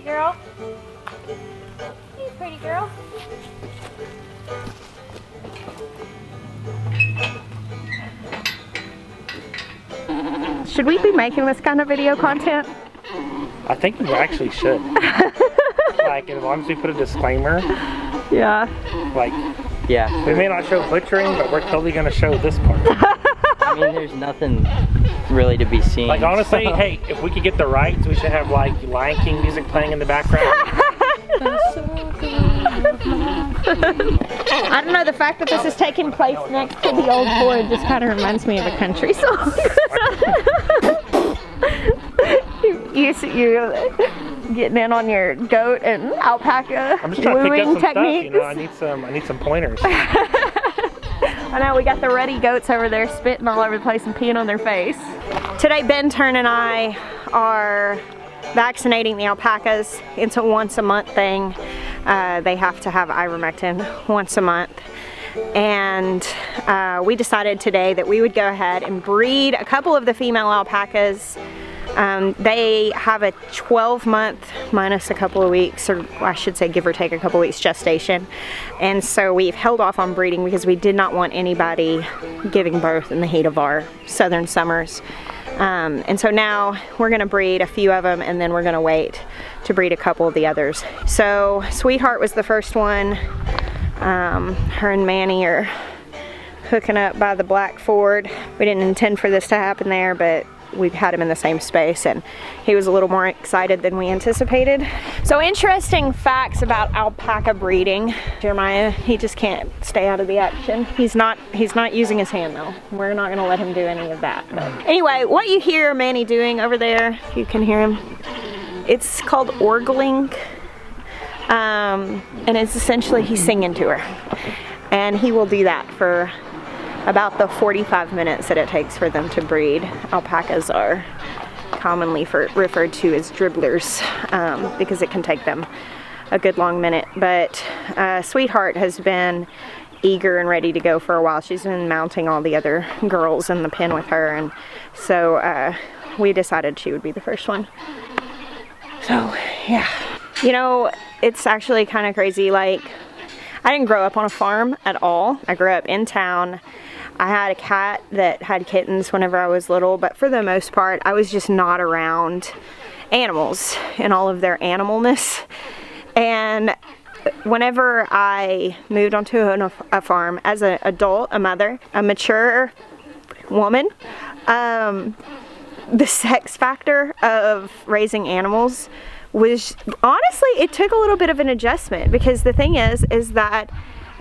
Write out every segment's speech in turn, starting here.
girl. Hey, pretty girl. Should we be making this kind of video content? I think we actually should. Like, as long as we put a disclaimer. Yeah. Like, yeah. we may not show butchering, but we're totally going to show this part. I mean, there's nothing really to be seen. Like, honestly, hey, if we could get the rights, we should have, like, Lion King music playing in the background. I don't know, the fact that this is taking place next to the old Ford just kind of reminds me of a country song. you getting in on your goat and alpaca I'm just trying to pick up some techniques. stuff, you know, I need some pointers. I know, we got the ruddy goats over there spitting all over the place and peeing on their face. Today, Ben, Turn, and I are vaccinating the alpacas. It's a once a month thing. They have to have ivermectin once a month. And we decided today that we would go ahead and breed a couple of the female alpacas. They have a 12-month minus a couple of weeks, or I should say give or take a couple of weeks gestation. And so we've held off on breeding because we did not want anybody giving birth in the heat of our southern summers. And so now we're gonna breed a few of them, and then we're gonna wait to breed a couple of the others. So Sweetheart was the first one. Her and Manny are hooking up by the black Ford. We didn't intend for this to happen there, but we've had him in the same space, and he was a little more excited than we anticipated. So interesting facts about alpaca breeding. Jeremiah, he just can't stay out of the action. He's not using his hand though. We're not gonna let him do any of that. But anyway, what you hear Manny doing over there, if you can hear him, it's called orgling. And it's essentially he's singing to her. And he will do that for about the 45 minutes that it takes for them to breed. Alpacas are commonly referred to as dribblers because it can take them a good long minute. But Sweetheart has been eager and ready to go for a while. She's been mounting all the other girls in the pen with her, and so we decided she would be the first one. So yeah, you know, it's actually kind of crazy. Like, I didn't grow up on a farm at all. I grew up in town. I had a cat that had kittens whenever I was little, but for the most part, I was just not around animals and all of their animalness. And whenever I moved onto a farm as an adult, a mother, a mature woman, the sex factor of raising animals was, honestly, it took a little bit of an adjustment, because the thing is that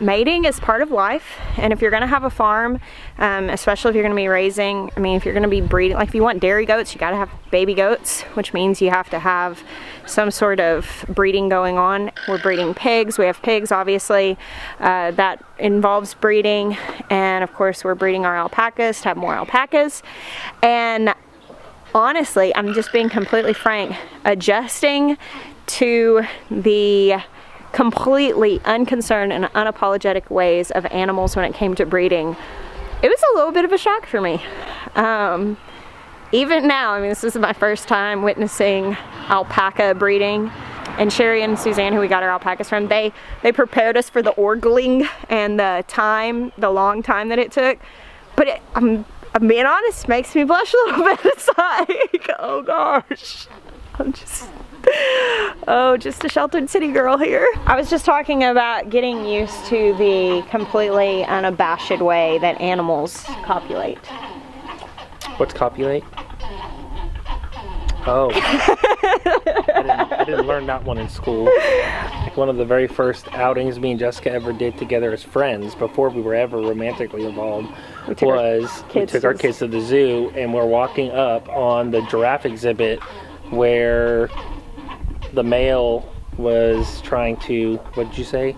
mating is part of life, and if you're going to have a farm, especially if you're going to be raising, I mean, if you're going to be breeding, like if you want dairy goats, you got to have baby goats, which means you have to have some sort of breeding going on. We're breeding pigs. We have pigs, obviously. That involves breeding, and of course we're breeding our alpacas to have more alpacas. And honestly, I'm just being completely frank, adjusting to the completely unconcerned and unapologetic ways of animals when it came to breeding, it was a little bit of a shock for me. Even now, I mean, this is my first time witnessing alpaca breeding, and Sherry and Suzanne, who we got our alpacas from, they prepared us for the orgling and the long time that it took. But I'm being honest, makes me blush a little bit. It's like, oh gosh, I'm just a sheltered city girl here. I was just talking about getting used to the completely unabashed way that animals copulate. What's copulate? Oh. I didn't learn that one in school. Like, one of the very first outings me and Jessica ever did together as friends, before we were ever romantically involved, we took our kids to the zoo, and we're walking up on the giraffe exhibit where the male was trying to, what did you say?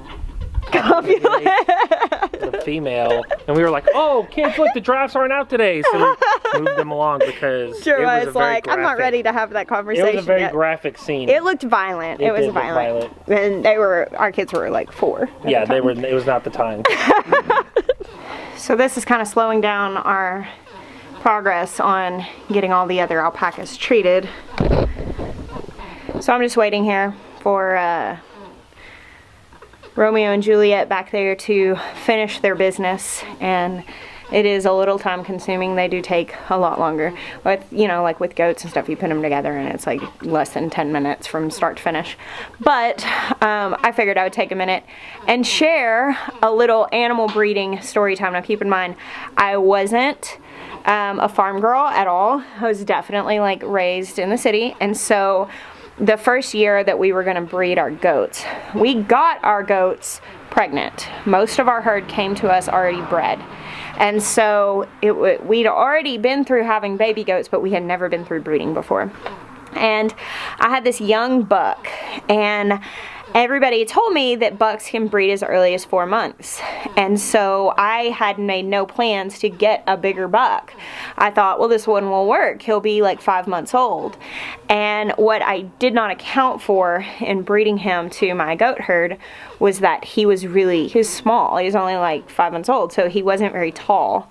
Copulate. The female, and we were like, oh kids, look, the giraffes aren't out today, so we moved them along because Jeremiah's it was like, I'm not ready to have that conversation. It was a very yet. Graphic scene. It looked violent. It was violent. And our kids were like 4. Yeah, they were. It was not the time. So this is kind of slowing down our progress on getting all the other alpacas treated. So So I'm just waiting here for Romeo and Juliet back there to finish their business, and it is a little time consuming. They do take a lot longer. With, you know, like with goats and stuff, you put them together and it's like less than 10 minutes from start to finish. But I figured I would take a minute and share a little animal breeding story time. Now keep in mind, I wasn't a farm girl at all. I was definitely like raised in the city, and so the first year that we were going to breed our goats, we got our goats pregnant. Most of our herd came to us already bred. And so we'd already been through having baby goats, but we had never been through breeding before. And I had this young buck, and everybody told me that bucks can breed as early as 4 months. And so I had made no plans to get a bigger buck. I thought, well, this one will work. He'll be like 5 months old. And what I did not account for in breeding him to my goat herd was that he was small. He was only like 5 months old, so he wasn't very tall.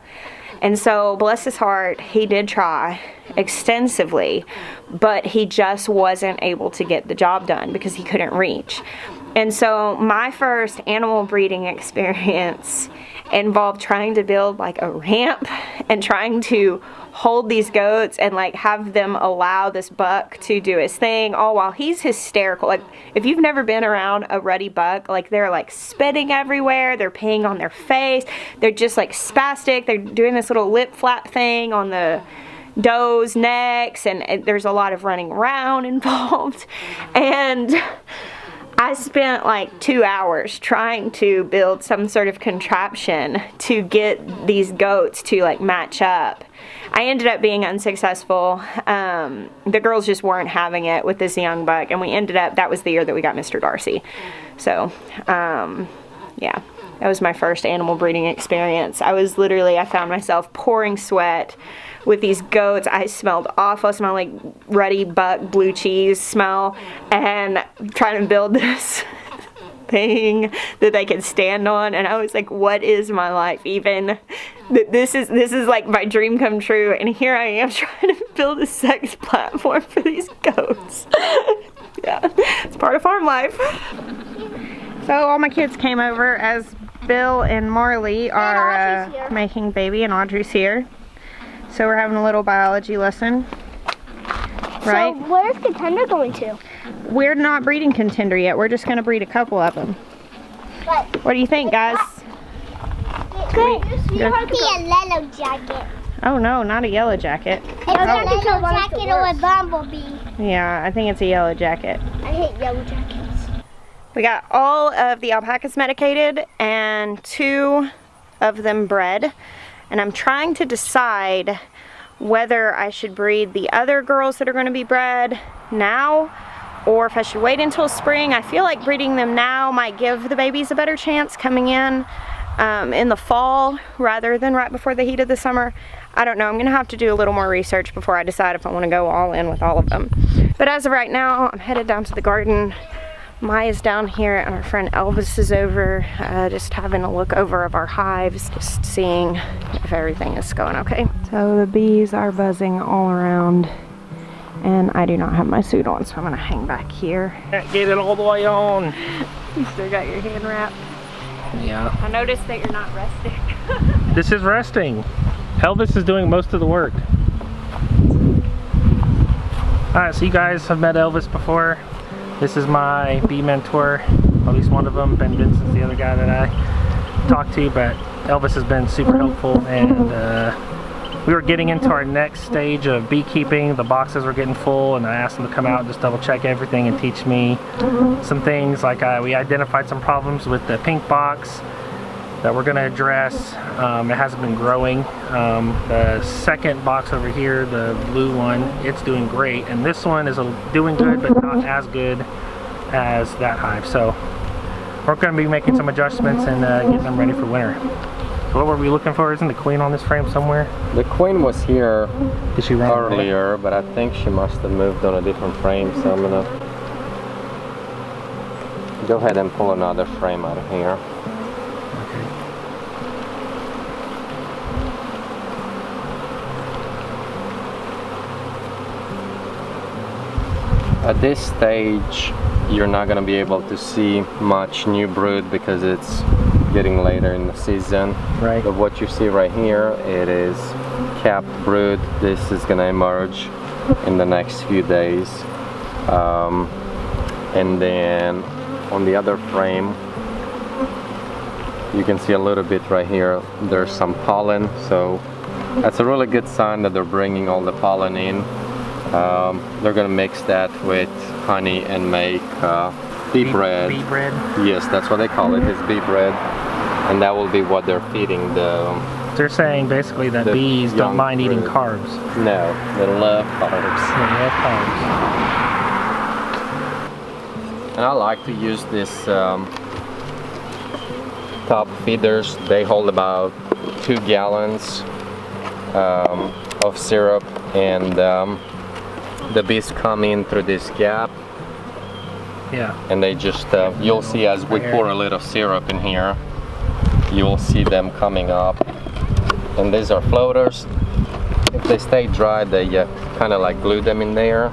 And so, bless his heart, he did try extensively, but he just wasn't able to get the job done because he couldn't reach. And so, my first animal breeding experience involved trying to build like a ramp and trying to hold these goats and like have them allow this buck to do his thing, all while he's hysterical. Like, if you've never been around a ruddy buck, like they're like spitting everywhere, they're peeing on their face, they're just like spastic, they're doing this little lip flap thing on the does' necks, and there's a lot of running around involved. And I spent like 2 hours trying to build some sort of contraption to get these goats to like match up. I ended up being unsuccessful. The girls just weren't having it with this young buck, and we ended up, that was the year that we got Mr. Darcy. So, yeah, that was my first animal breeding experience. I found myself pouring sweat with these goats. I smelled awful. I smelled like ruddy buck blue cheese smell, and trying to build this thing that they could stand on, and I was like, what is my life even? This is like my dream come true, and here I am trying to build a sex platform for these goats. Yeah, it's part of farm life. So all my kids came over as Bill and Marley are making baby, and Audrey's here. So we're having a little biology lesson, right? So where's Contender going to? We're not breeding Contender yet. We're just going to breed a couple of them. What do you think, guys? Good. You want to be a yellow jacket. Oh no, not a yellow jacket. It's a yellow jacket or a bumblebee. Yeah, I think it's a yellow jacket. I hate yellow jackets. We got all of the alpacas medicated and 2 of them bred. And I'm trying to decide whether I should breed the other girls that are going to be bred now, or if I should wait until spring. I feel like breeding them now might give the babies a better chance coming in the fall rather than right before the heat of the summer. I don't know. I'm going to have to do a little more research before I decide if I want to go all in with all of them. But as of right now, I'm headed down to the garden. Maya's down here, and our friend Elvis is over, just having a look over of our hives, just seeing if everything is going okay. So the bees are buzzing all around, and I do not have my suit on, so I'm gonna hang back here. Can't get it all the way on. You still got your hand wrapped? Yeah. I noticed that you're not resting. This is resting. Elvis is doing most of the work. Alright, so you guys have met Elvis before. This is my bee mentor, at least one of them. Ben Vincent's the other guy that I talked to, but Elvis has been super helpful, and we were getting into our next stage of beekeeping. The boxes were getting full, and I asked him to come out and just double check everything and teach me some things. Like we identified some problems with the pink box that we're going to address. It hasn't been growing. The second box over here, the blue one, it's doing great, and this one is doing good but not as good as that hive. So we're going to be making some adjustments and getting them ready for winter. So what were we looking for? Isn't the queen on this frame somewhere? The queen was here Did she run earlier, but I think she must have moved on a different frame, so I'm gonna go ahead and pull another frame out of here. At this stage, you're not going to be able to see much new brood because it's getting later in the season. Right. But what you see right here, it is capped brood. This is going to emerge in the next few days. And then on the other frame, you can see a little bit right here, there's some pollen. So that's a really good sign that they're bringing all the pollen in. They're going to mix that with honey and make bee bread. Bee bread? Yes, that's what they call it, is bee bread. And that will be what they're feeding the... They're saying basically that the bees don't young mind eating brood. carbs. No, they love carbs. They love carbs. And I like to use this top feeders. They hold about 2 gallons of syrup, and the bees come in through this gap. Yeah. And they just, you'll see as we pour a little syrup in here, you'll see them coming up. And these are floaters. If they stay dry, they kind of like glue them in there.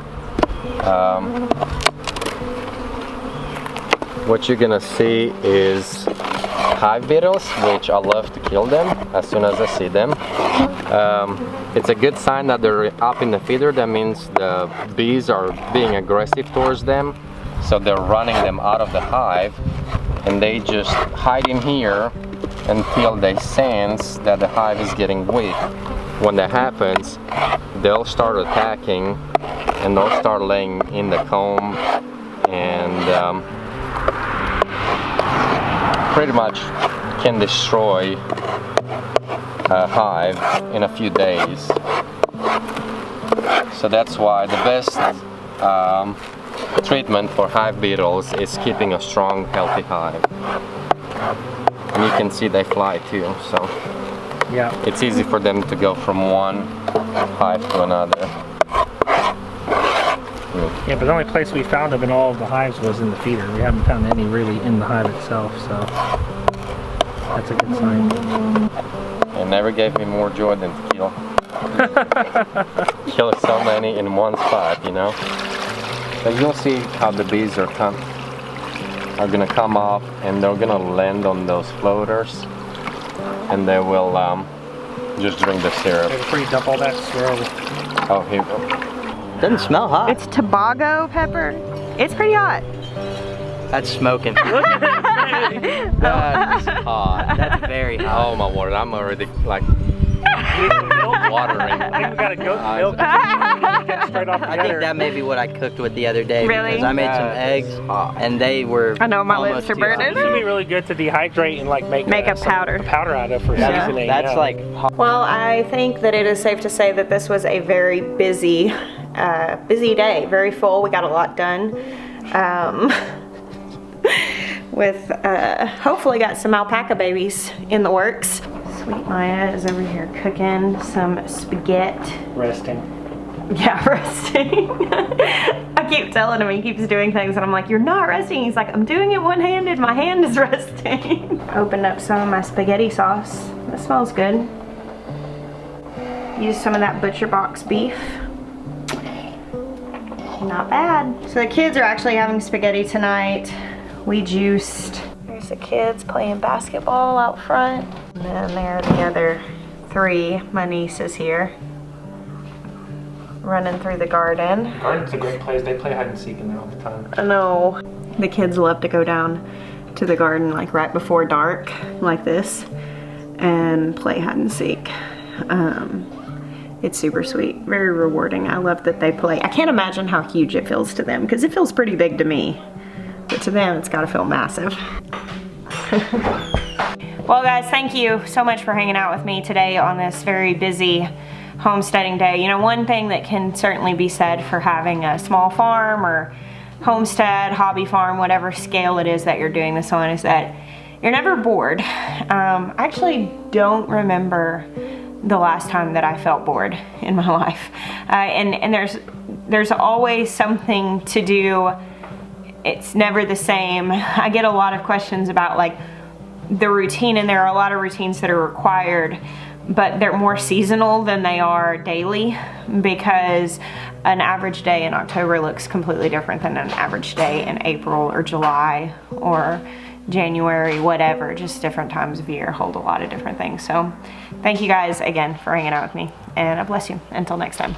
What you're gonna see is hive beetles, which I love to kill them as soon as I see them. It's a good sign that they're up in the feeder. That means the bees are being aggressive towards them. So they're running them out of the hive, and they just hide in here until they sense that the hive is getting weak. When that happens, they'll start attacking, and they'll start laying in the comb, and pretty much can destroy a hive in a few days. So that's why the best treatment for hive beetles is keeping a strong, healthy hive. And you can see they fly too, so Yeah. it's easy for them to go from one hive to another. Yeah, but the only place we found them in all of the hives was in the feeder. We haven't found any really in the hive itself, so that's a good sign. It never gave me more joy than to kill. Kill so many in one spot, you know. So you'll see how the bees are gonna come up, and they're gonna land on those floaters, and they will just drink the syrup. Before you dump all that swirl. Oh, here we go. Doesn't smell hot. It's Tobago pepper. It's pretty hot. That's smoking. That's hot. That's very hot. Oh my word, I'm already like watering. I think we gotta go milk. Get straight off the I think that may be what I cooked with the other day. Really? Because I made some eggs, and they were I know, my almost lips are too burning. It would be really good to dehydrate and like make a some powder. powder out of for seasoning. That's yeah. like hot. Well, I think that it is safe to say that this was a very busy day, very full. We got a lot done. With hopefully got some alpaca babies in the works. Sweet Maya is over here cooking some spaghetti. Resting. Yeah, resting. I keep telling him, he keeps doing things and I'm like, you're not resting. He's like, I'm doing it one-handed, my hand is resting. Opened up some of my spaghetti sauce. That smells good. Use some of that butcher box beef. Not bad. So the kids are actually having spaghetti tonight. We juiced. There's the kids playing basketball out front. And then there are the other 3, my nieces here, running through the garden. Garden's a great place. They play hide and seek in there all the time. I know. The kids love to go down to the garden like right before dark, like this, and play hide and seek. It's super sweet, very rewarding. I love that they play. I can't imagine how huge it feels to them, because it feels pretty big to me. But to them, it's gotta feel massive. Well guys, thank you so much for hanging out with me today on this very busy homesteading day. You know, one thing that can certainly be said for having a small farm or homestead, hobby farm, whatever scale it is that you're doing this on, is that you're never bored. I actually don't remember the last time that I felt bored in my life. And there's always something to do. It's never the same. I get a lot of questions about like the routine, and there are a lot of routines that are required, but they're more seasonal than they are daily, because an average day in October looks completely different than an average day in April or July or January, whatever. Just different times of year hold a lot of different things. So thank you guys again for hanging out with me, and I bless you. Until next time.